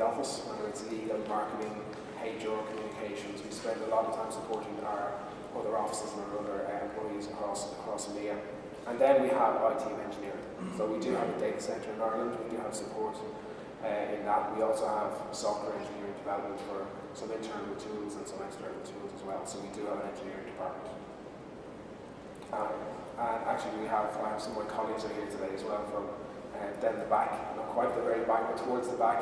office, whether it's legal, marketing, HR, communications. We spend a lot of time supporting our other offices and our other employees across EMEA. And then we have IT and engineering. So we do have a data centre in Ireland, we do have support in that. We also have software engineering development for some internal tools and some external tools as well. So we do have an engineering department. And actually I have some of my colleagues are here today as well from down the back, not quite the very back, but towards the back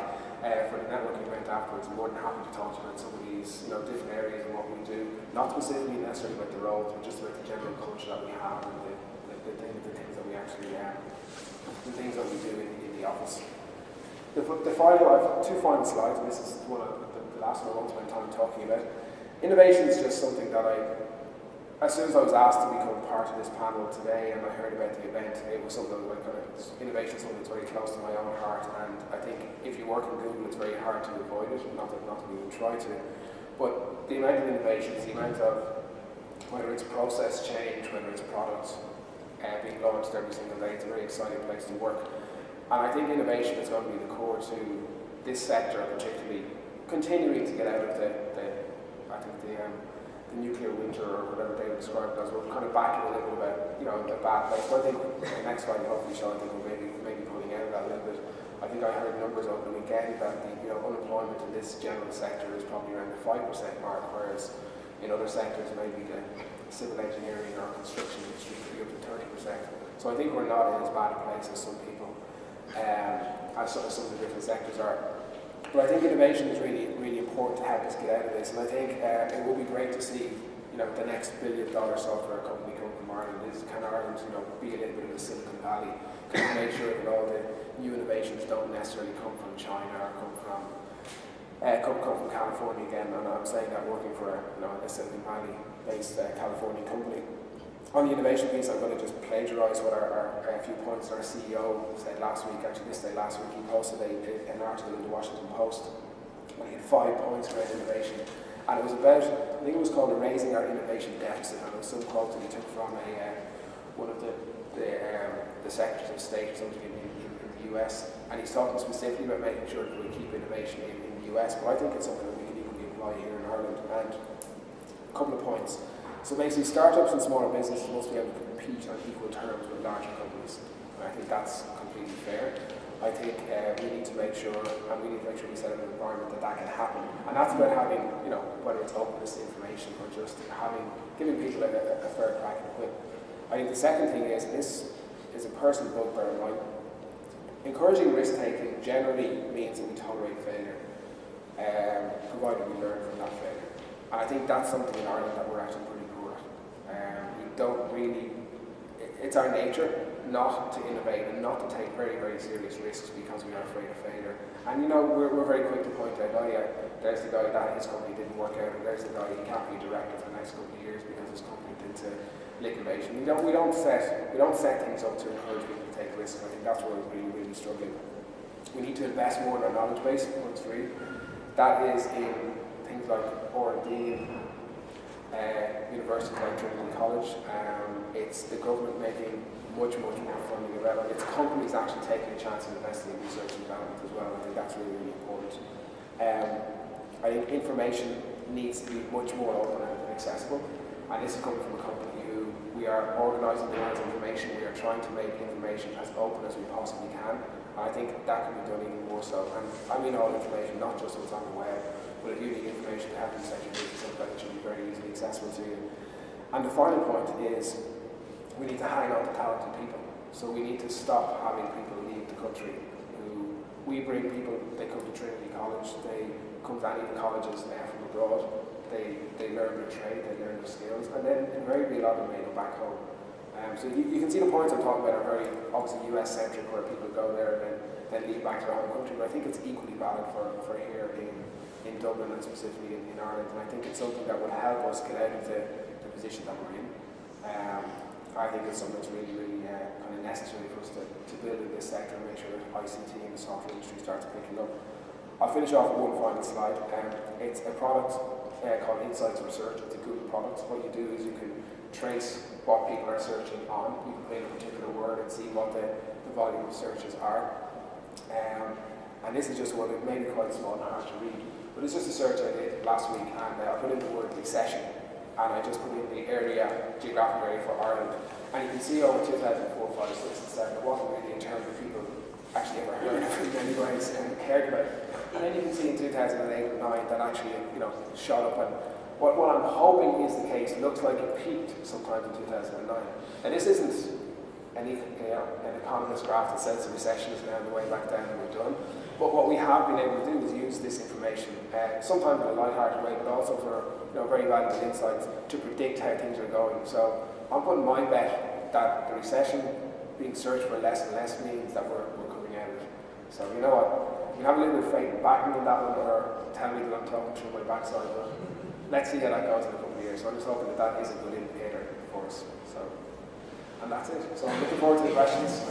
for the networking event afterwards. I'm more than happy to talk to you about some of these different areas and what we do, not specifically necessarily about the roles, but just about the general culture that we have and the things that we actually the things that we do in the office. I have two final slides, and this is one of the last one I want to spend time talking about. Innovation is just something that as soon as I was asked to become part of this panel today and I heard about the event, it was something that innovation is something that's very close to my own heart, and I think if you work in Google it's very hard to avoid it, not that we even try to. But the amount of innovations, the amount of, whether it's process change, whether it's products being launched every single day, it's a very exciting place to work. And I think innovation is going to be the core to this sector, particularly continuing to get out of the nuclear winter or whatever David described it as. We're kind of back in a little bit about, a bad place. But I think the next slide will hopefully show, I think we're maybe pulling out of that a little bit. I think I heard numbers over the weekend that the unemployment in this general sector is probably around the 5% mark, whereas in other sectors, maybe the civil engineering or construction industry could be up to 30%. So I think we're not in as bad a place as some people, as some of the different sectors are. But I think innovation is really, really important to help us get out of this. And I think it will be great to see, the next billion-dollar software company come from Ireland. Can Ireland, be a little bit of a Silicon Valley? Can we make sure that all the new innovations don't necessarily come from China or come from California again? And I'm saying that working for a Silicon Valley-based California company. On the innovation piece, I'm going to just plagiarise what a few points our CEO said last week. Actually, this day last week, he posted an article in the Washington Post, and he had 5 points around innovation. And it was about, I think it was called Erasing Our Innovation Deficit, and it was some quote that he took from one of the secretaries of state or something in the US. And he's talking specifically about making sure that we keep innovation in the US, but I think it's something that we can equally apply here in Ireland. And a couple of points. So basically, startups and smaller businesses must be able to compete on equal terms with larger companies. And I think that's completely fair. I think we need to make sure, we set up an environment that can happen. And that's about having, whether it's openness to information or just giving people a fair crack at the whip. I think the second thing is, and this is a personal bugbear of mine, encouraging risk-taking generally means that we tolerate failure, provided we learn from that failure. And I think that's something in Ireland that we're actually pretty poor at. We don't really, it's our nature not to innovate and not to take very, very serious risks because we are afraid of failure. And we're very quick to point out, there's the guy that his company didn't work out, and there's the guy he can't be a director for the next couple of years because his company went into liquidation. We don't set things up to encourage people to take risks. I think that's where we're really, really struggling. We need to invest more in our knowledge base, point 3. That is in things like R&D, universities like Trinity College. It's the government making much more funding available. It's companies actually taking a chance in investing in research and development as well. I think that's really, really important. I think information needs to be much more open and accessible. And this is coming from a company who we are organising the amount of information. We are trying to make information as open as we possibly can. And I think that can be done even more so. And I mean all information, not just what's on the web. But if you need information to help you set your business up, that should be very easily accessible to you. And the final point is we need to hang on to talented people. So we need to stop having people leave the country. We bring people, they come to Trinity College, they come to any of the colleges from abroad, they learn their trade, they learn their skills, and then invariably a lot of them may go back home. So you can see the points I'm talking about are very obviously US-centric, where people go there and then leave back to their home country, but I think it's equally valid for here in Dublin and specifically in Ireland, and I think it's something that would help us get out of the position that we're in. I think it's something that's really, really kind of necessary for us to build in this sector and make sure that ICT and the software industry starts picking up. I'll finish off with one final slide. It's a product called Insights Research. It's a Google product. What you do is you can trace what people are searching on. You can put in a particular word and see what the volume of searches are. And this is just one, it may be quite small and hard to read, but it's just a search I did last week, and I put in the word recession, and I just put in the area, geographic area for Ireland. And you can see over 2004, 5, 6, and 7, it wasn't really in terms of people actually ever heard of it in many ways and cared about it. And then you can see in 2008 and 9 that actually, shot up. And what I'm hoping is the case, it looks like it peaked sometime in 2009. And this isn't an economist graph that says the recession is now on the way back down and we're done. But what we have been able to do is use this information, sometimes in a light-hearted way, but also for very valuable insights to predict how things are going. So I'm putting my bet that the recession being searched for less and less means that we're coming out of it. So you know what? You can have a little bit of faith backing in that one, or tell me that I'm talking through my backside, but let's see how that goes in a couple of years. So I'm just hoping that that is a good indicator for us. So, and that's it. So I'm looking forward to the questions.